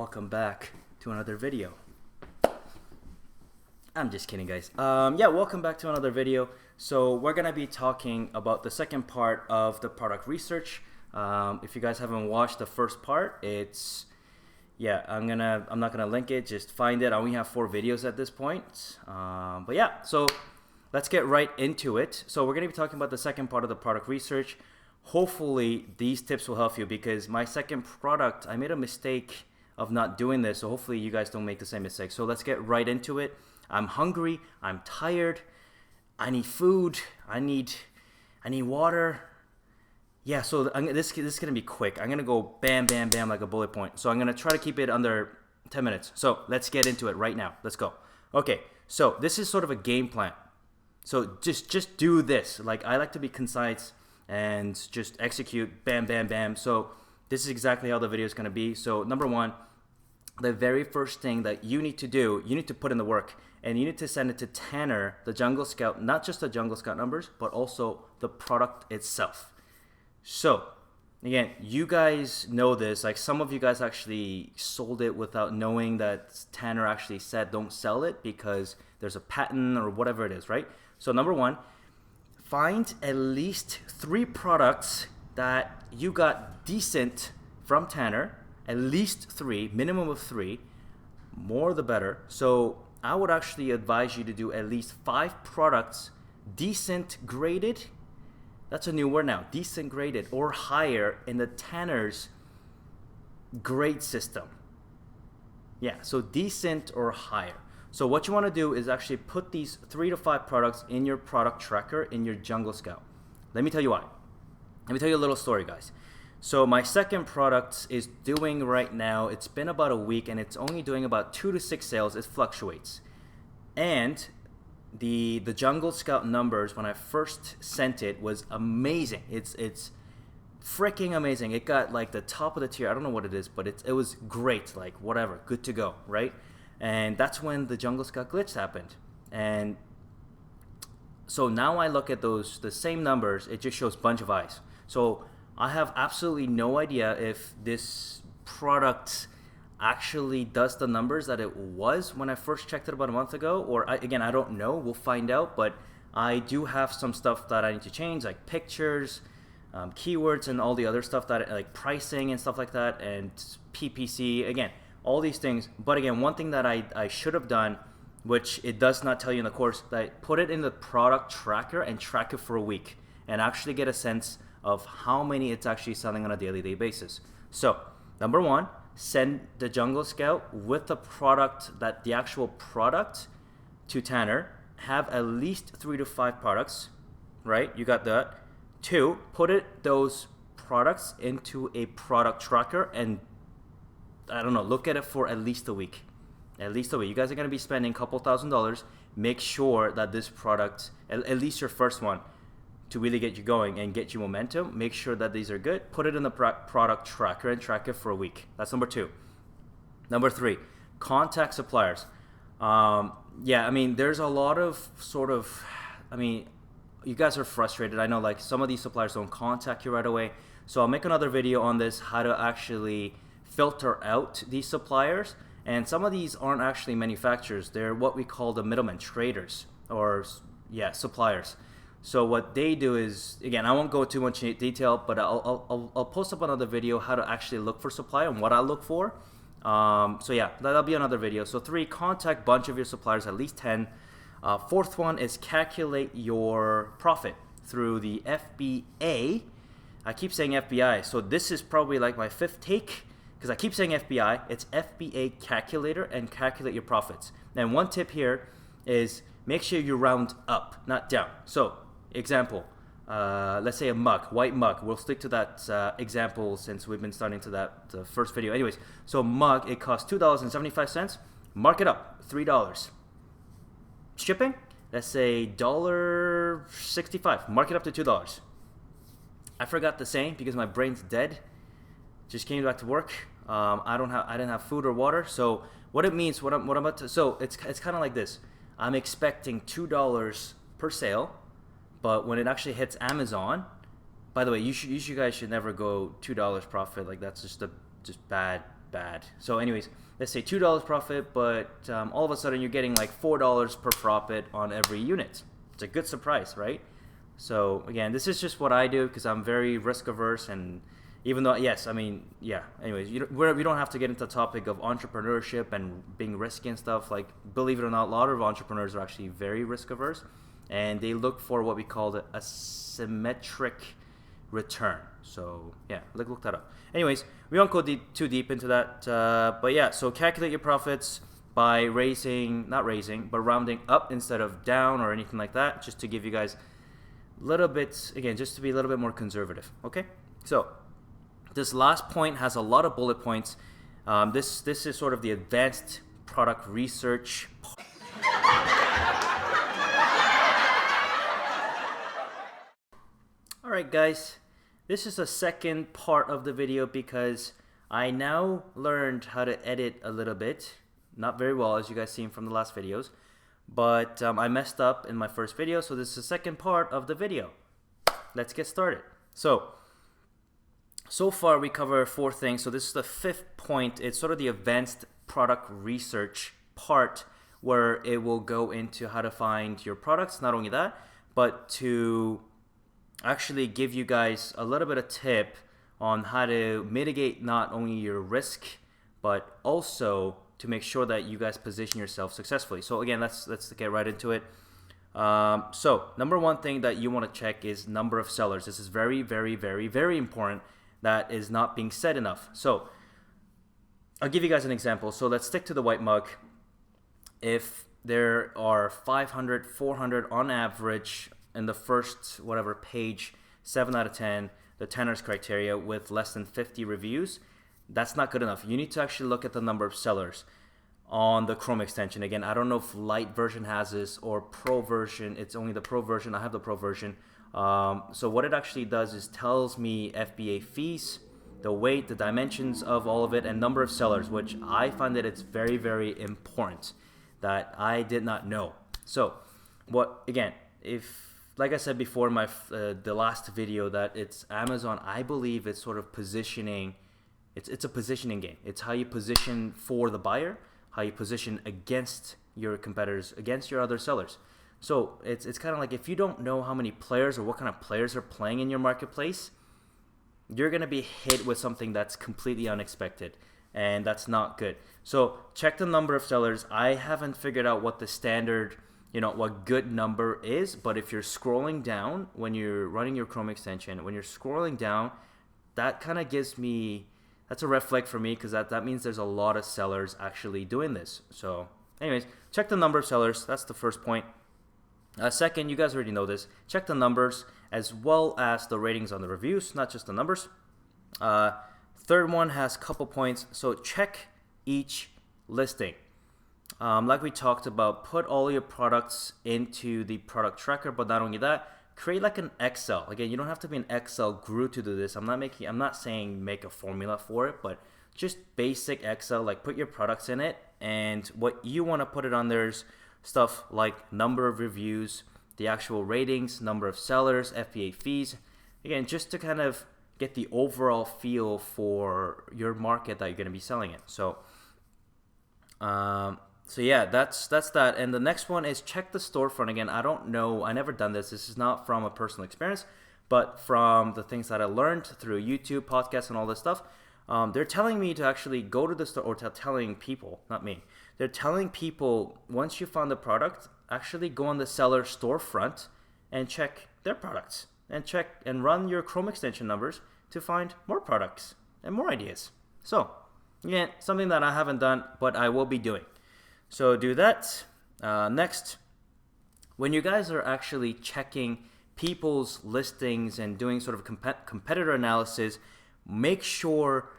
welcome back to another video. I'm just kidding, guys. Yeah, welcome back to another video. So we're gonna be talking about the second part of the product research. If you guys haven't watched the first part, I'm not gonna link it, just find it. I only have 4 videos at this point. But yeah, so let's get right into it. So we're gonna be talking about the second part of the product research. Hopefully these tips will help you, because my second product, I made a mistake of not doing this. So hopefully you guys don't make the same mistake. So let's get right into it. I'm hungry, I'm tired, I need food, I need water. Yeah, so this is gonna be quick. I'm gonna go bam, bam, bam like a bullet point. So I'm gonna try to keep it under 10 minutes. So let's get into it right now. Let's go. Okay, so this is sort of a game plan. So just do this. Like, I like to be concise and just execute bam, bam, bam. So this is exactly how the video is gonna be. So number one, the very first thing that you need to do, you need to put in the work, and you need to send it to Tanner, the Jungle Scout, not just the Jungle Scout numbers, but also the product itself. So again, you guys know this, like some of you guys actually sold it without knowing that Tanner actually said don't sell it because there's a patent or whatever it is, right? So number one, find at least 3 products that you got decent from Tanner, at least 3, minimum of 3, more the better. So I would actually advise you to do at least 5 products, decent graded. That's a new word now, decent graded or higher in the Tanner's grade system. Yeah, so decent or higher. So what you want to do is actually put these 3 to 5 products in your product tracker in your Jungle Scout. Let me tell you why. Let me tell you a little story, guys. So my second product is doing right now, it's been about a week and it's only doing about 2 to 6 sales. It fluctuates. And the Jungle Scout numbers when I first sent it was amazing. It's freaking amazing. It got like the top of the tier. I don't know what it is, but it was great. Like whatever, good to go, right? And that's when the Jungle Scout glitch happened. And so now I look at the same numbers, it just shows bunch of eyes. So I have absolutely no idea if this product actually does the numbers that it was when I first checked it about a month ago, or again, I don't know, we'll find out, but I do have some stuff that I need to change, like pictures, keywords, and all the other stuff that, like pricing and stuff like that, and PPC, again, all these things. But again, one thing that I should have done, which it does not tell you in the course, that put it in the product tracker and track it for a week and actually get a sense of how many it's actually selling on a daily basis. So number one, send the Jungle Scout with the product, the actual product, to Tanner. Have at least 3 to 5 products, right? You got that. 2, put those products into a product tracker and I don't know, look at it for at least a week. At least a week. You guys are going to be spending a couple $1,000s. Make sure that this product, at least your first one, to really get you going and get you momentum, make sure that these are good. Put it in the product tracker and track it for a week. That's number 2. Number 3, contact suppliers. Yeah, I mean, there's a lot of you guys are frustrated. I know, like, some of these suppliers don't contact you right away. So I'll make another video on this, how to actually filter out these suppliers. And some of these aren't actually manufacturers. They're what we call the middlemen, traders, or suppliers. So what they do is, again, I won't go too much in detail, but I'll post up another video how to actually look for supplier and what I look for. So yeah, that'll be another video. So 3, contact bunch of your suppliers, at least 10. 4th one is calculate your profit through the FBA. I keep saying FBI, so this is probably like my 5th take, because I keep saying FBI. It's FBA calculator, and calculate your profits. And one tip here is make sure you round up, not down. So example, let's say a mug, white mug. We'll stick to that example since we've been starting to the first video. Anyways, so mug, it costs $2.75. Mark it up, $3. Shipping, let's say $1.65. Mark it up to $2. I forgot the saying because my brain's dead. Just came back to work. I didn't have food or water. So what it means, what I'm about to, so it's kind of like this. I'm expecting $2 per sale, but when it actually hits Amazon, by the way, you guys should never go $2 profit. Like, that's just bad bad. So anyways, let's say $2 profit, but all of a sudden you're getting like $4 per profit on every unit. It's a good surprise, right? So again, this is just what I do because I'm very risk averse, and even though, yes, I mean, yeah, anyways, we don't have to get into the topic of entrepreneurship and being risky and stuff. Like, believe it or not, a lot of entrepreneurs are actually very risk averse, and they look for what we call a symmetric return. So yeah, look that up. Anyways, we won't go too deep into that, but yeah, so calculate your profits by rounding up instead of down or anything like that, just to give you guys a little bit, again, just to be a little bit more conservative. Okay, so this last point has a lot of bullet points. This is sort of the advanced product research. All right, guys, this is the second part of the video because I now learned how to edit a little bit. Not very well, as you guys seen from the last videos, but I messed up in my first video, so this is the second part of the video. Let's get started. So far we cover 4 things. So this is the 5th point. It's sort of the advanced product research part, where it will go into how to find your products. Not only that, but to actually give you guys a little bit of tip on how to mitigate not only your risk, but also to make sure that you guys position yourself successfully. So again, let's get right into it. So number 1 thing that you want to check is number of sellers. This is very, very, very, very important. That is not being said enough. So I'll give you guys an example. So let's stick to the white mug. If there are 500, 400 on average in the first whatever page, 7 out of 10, the 10ers criteria with less than 50 reviews, that's not good enough. You need to actually look at the number of sellers on the Chrome extension. Again, I don't know if light version has this or pro version. It's only the pro version. I have the pro version. So what it actually does is tells me FBA fees, the weight, the dimensions of all of it, and number of sellers, which I find that it's very, very important that I did not know. So what, again, if, like I said before in my the last video, that it's Amazon, I believe it's sort of positioning. It's a positioning game. It's how you position for the buyer, how you position against your competitors, against your other sellers. So it's kind of like, if you don't know how many players or what kind of players are playing in your marketplace, you're going to be hit with something that's completely unexpected, and that's not good. So check the number of sellers. I haven't figured out what the standard, what good number is, but if you're scrolling down when you're running your Chrome extension, when you're scrolling down, that kind of gives me, that's a red flag for me, because that means there's a lot of sellers actually doing this. So anyways, check the number of sellers. That's the first point. Second, you guys already know this. Check the numbers as well as the ratings on the reviews, not just the numbers. Third one has a couple points. So check each listing. Like we talked about, put all your products into the product tracker, but not only that, create like an Excel. Again, you don't have to be an Excel guru to do this. I'm not saying make a formula for it, but just basic Excel, like put your products in it, and what you want to put it on there is stuff like number of reviews, the actual ratings, number of sellers, FBA fees. Again, just to kind of get the overall feel for your market that you're going to be selling it. So yeah, that's that. And the next one is check the storefront. Again, I don't know, I never done this. This is not from a personal experience, but from the things that I learned through YouTube, podcasts, and all this stuff. They're telling me to actually go to the store, or telling people, not me. They're telling people, once you found the product, actually go on the seller storefront and check their products, and check and run your Chrome extension numbers to find more products and more ideas. So yeah, something that I haven't done, but I will be doing. So do that. Next, when you guys are actually checking people's listings and doing sort of competitor analysis, make sure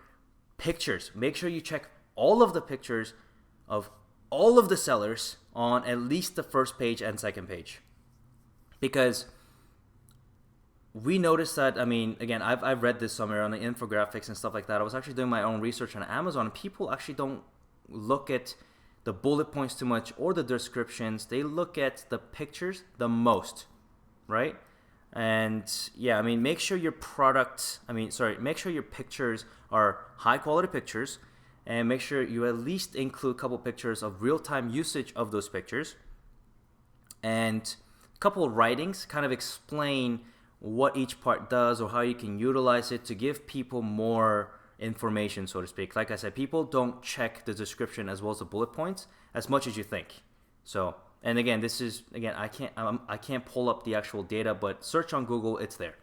you check all of the pictures of all of the sellers on at least the first page and second page. Because we noticed that, I mean, again, I've read this somewhere on the infographics and stuff like that. I was actually doing my own research on Amazon, and people actually don't look at the bullet points too much or the descriptions. They look at the pictures the most, right? And yeah, I mean, make sure your pictures are high quality pictures, and make sure you at least include a couple pictures of real-time usage of those pictures, and a couple of writings, kind of explain what each part does or how you can utilize it to give people more information, so to speak. Like I said, people don't check the description as well as the bullet points as much as you think. So, and again, this is, again, I can't pull up the actual data, but search on Google, it's there.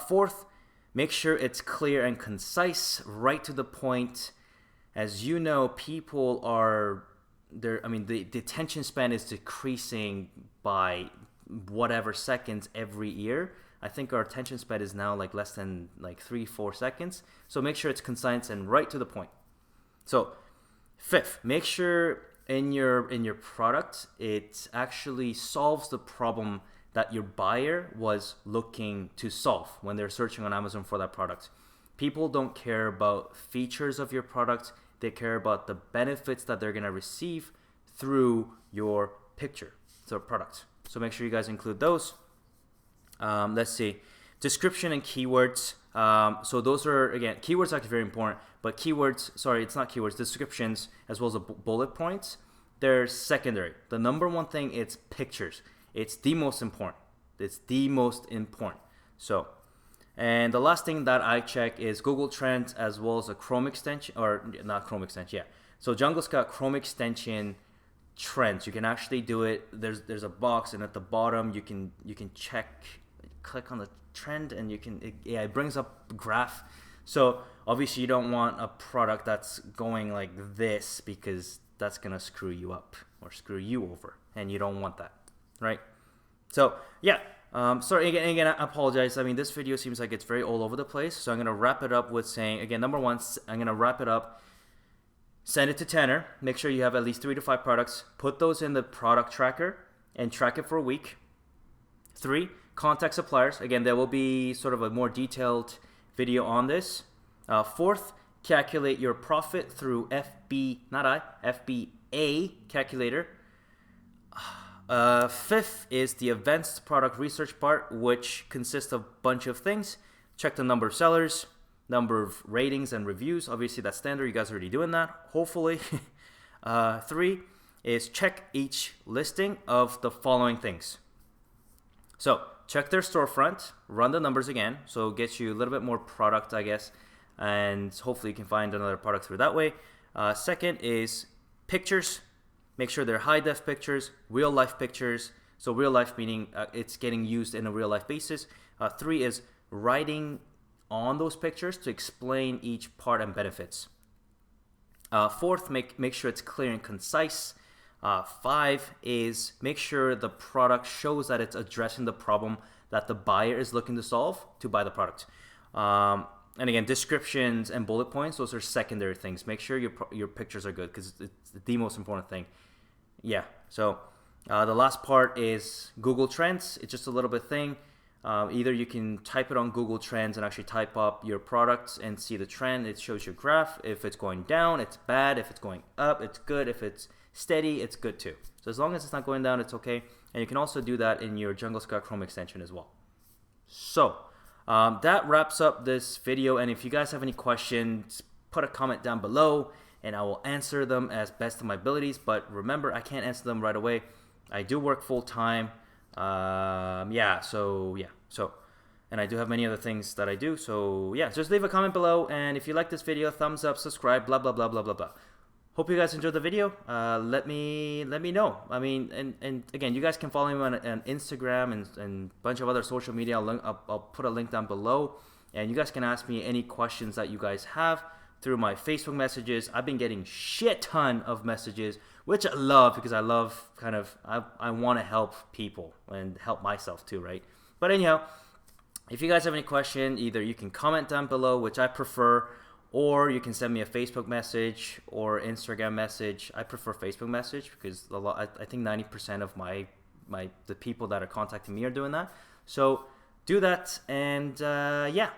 Fourth, make sure it's clear and concise, right to the point. As you know, people are there. I mean, the attention span is decreasing by whatever seconds every year. I think our attention span is now like less than like 3-4 seconds. So make sure it's concise and right to the point. So fifth, make sure in your product it actually solves the problem that your buyer was looking to solve when they're searching on Amazon for that product. People don't care about features of your product. They care about the benefits that they're going to receive through your picture, so product. So make sure you guys include those. Let's see, description and keywords. So those are, again, keywords are actually very important, but keywords, sorry, it's not keywords, descriptions as well as the bullet points, they're secondary. The number one thing, it's pictures. It's the most important. It's the most important. So, and the last thing that I check is Google Trends as well as a Chrome extension, or not Chrome extension, yeah. So Jungle's got Chrome extension trends. You can actually do it. There's a box, and at the bottom you can check, click on the trend, and it brings up a graph. So obviously you don't want a product that's going like this, because that's gonna screw you up or screw you over, and you don't want that, right? So yeah, sorry again, I apologize. I mean, this video seems like it's very all over the place, so I'm gonna wrap it up with saying, again, number one, I'm gonna wrap it up. Send it to Tanner. Make sure you have at least 3 to 5 products. Put those in the product tracker and track it for a week. 3, contact suppliers. Again, there will be sort of a more detailed video on this. 4th, calculate your profit through FBA calculator. 5th is the advanced product research part, which consists of a bunch of things. Check the number of sellers, number of ratings and reviews. Obviously, that's standard. You guys are already doing that, hopefully. 3 is check each listing of the following things. So check their storefront, run the numbers again, so it gets you a little bit more product, I guess, and hopefully you can find another product through that way. Second is pictures. Make sure they're high-def pictures, real-life pictures. So real-life meaning it's getting used in a real-life basis. 3 is writing on those pictures to explain each part and benefits. 4th, make sure it's clear and concise. 5 is make sure the product shows that it's addressing the problem that the buyer is looking to solve to buy the product. And again, descriptions and bullet points, those are secondary things. Make sure your pictures are good, because it's the most important thing. Yeah, so the last part is Google Trends. It's just a little bit thing. Either you can type it on Google Trends and actually type up your products and see the trend. It shows your graph. If it's going down, it's bad. If it's going up, it's good. If it's steady, it's good too. So as long as it's not going down, it's okay. And you can also do that in your Jungle Scout Chrome extension as well. So that wraps up this video. And if you guys have any questions, put a comment down below and I will answer them as best of my abilities. But remember, I can't answer them right away. I do work full time. And I do have many other things that I do. So yeah, just leave a comment below. And if you like this video, thumbs up, subscribe, blah, blah, blah, blah, blah, blah. Hope you guys enjoyed the video. Let me know. I mean, and again, you guys can follow me on Instagram and a bunch of other social media. I'll put a link down below, and you guys can ask me any questions that you guys have through my Facebook messages. I've been getting shit ton of messages, which I love, because I love I want to help people and help myself too, right? But anyhow, if you guys have any question, either you can comment down below, which I prefer, or you can send me a Facebook message or Instagram message. I prefer Facebook message because I think 90% of the people that are contacting me are doing that. So do that, and yeah.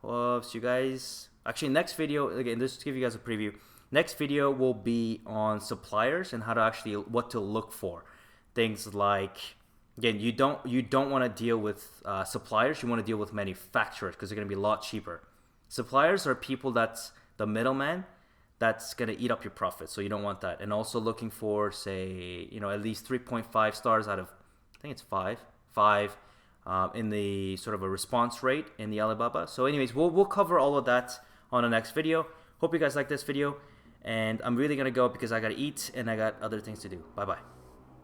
So you guys, actually, next video, again, just to give you guys a preview, next video will be on suppliers and how to actually, what to look for. Things like, again, you don't want to deal with suppliers. You want to deal with manufacturers, because they're going to be a lot cheaper. Suppliers are people that's the middleman that's going to eat up your profit. So you don't want that. And also looking for, say, at least 3.5 stars out of, I think it's five in the sort of a response rate in the Alibaba. So anyways, we'll cover all of that on the next video. Hope you guys like this video. And I'm really going to go because I got to eat and I got other things to do. Bye-bye.